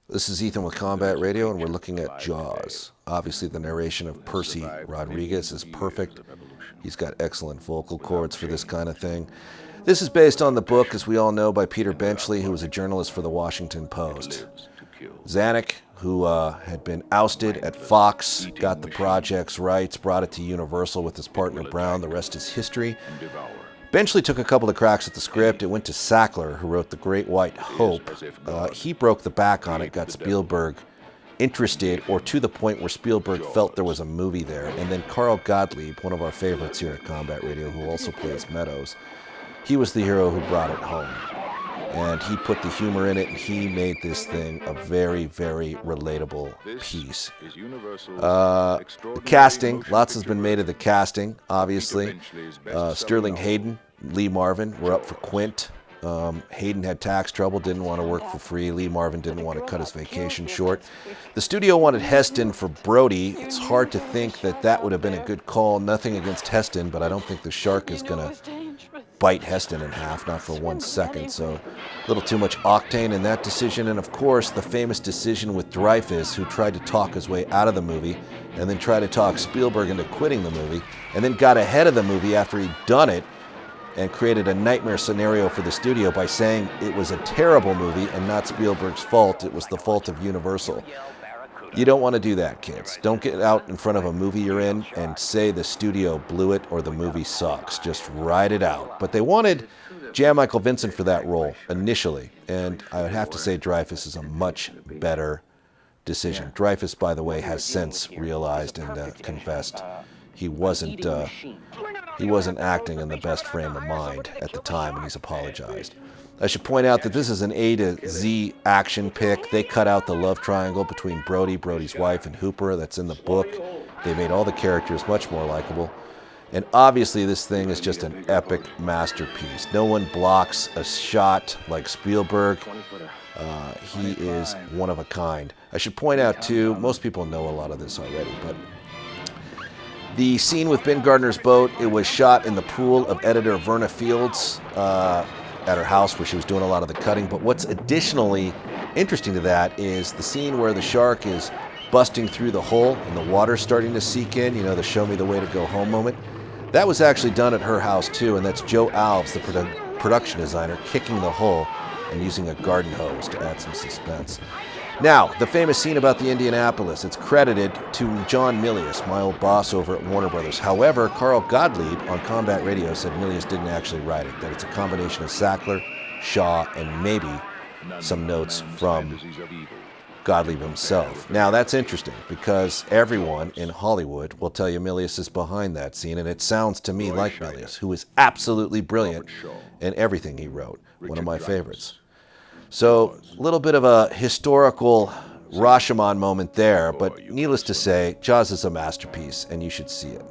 This is Ethan with Combat Radio, and we're looking at Jaws. Obviously, the narration of Percy Rodriguez is perfect. He's got excellent vocal cords for this kind of thing. This is based on the book, as we all know, by Peter Benchley, who was a journalist for the Washington Post. Zanuck, who had been ousted at Fox, got the project's rights, brought it to Universal with his partner Brown. The rest is history. Benchley took a couple of cracks at the script. It went to Sackler, who wrote The Great White Hope. He broke the back on it, got Spielberg interested, or to the point where Spielberg felt there was a movie there. And then Carl Gottlieb, one of our favorites here at Combat Radio, who also plays Meadows, he was the hero who brought it home. And he put the humor in it, and he made this thing a very, very relatable piece. The casting, lots has been made of the casting, obviously. Sterling Hayden, Lee Marvin were up for Quint. Hayden had tax trouble, didn't want to work for free. Lee Marvin didn't want to cut his vacation short. The studio wanted Heston for Brody. It's hard to think that that would have been a good call. Nothing against Heston, but I don't think the shark is going to bite Heston in half, not for 1 second. So a little too much octane in that decision. And of course, the famous decision with Dreyfuss, who tried to talk his way out of the movie and then tried to talk Spielberg into quitting the movie, and then got ahead of the movie after he'd done it and created a nightmare scenario for the studio by saying it was a terrible movie and not Spielberg's fault. It was the fault of Universal. You don't want to do that, kids. Don't get out in front of a movie you're in and say the studio blew it or the movie sucks. Just ride it out. But they wanted Jan Michael Vincent for that role initially, and I would have to say Dreyfuss is a much better decision. Dreyfuss, by the way, has since realized and confessed he wasn't acting in the best frame of mind at the time, and he's apologized. I should point out that this is an A to Z action pick. They cut out the love triangle between Brody, Brody's wife, and Hooper that's in the book. They made all the characters much more likable. And obviously this thing is just an epic masterpiece. No one blocks a shot like Spielberg. He is one of a kind. I should point out, too, most people know a lot of this already, but the scene with Ben Gardner's boat, it was shot in the pool of editor Verna Fields at her house where she was doing a lot of the cutting. But what's additionally interesting to that is the scene where the shark is busting through the hole and the water's starting to seek in, you know, the show me the way to go home moment. That was actually done at her house too, and that's Joe Alves, the production designer, kicking the hole and using a garden hose to add some suspense. Now, the famous scene about the Indianapolis, it's credited to John Milius, my old boss over at Warner Brothers. However, Carl Gottlieb on Combat Radio said Milius didn't actually write it, that it's a combination of Sackler, Shaw, and maybe some notes from Gottlieb himself. Now, that's interesting because everyone in Hollywood will tell you Milius is behind that scene, and it sounds to me like Milius, who is absolutely brilliant in everything he wrote, one of my favorites. So, a little bit of a historical Rashomon moment there, but needless to say, Jaws is a masterpiece, and you should see it.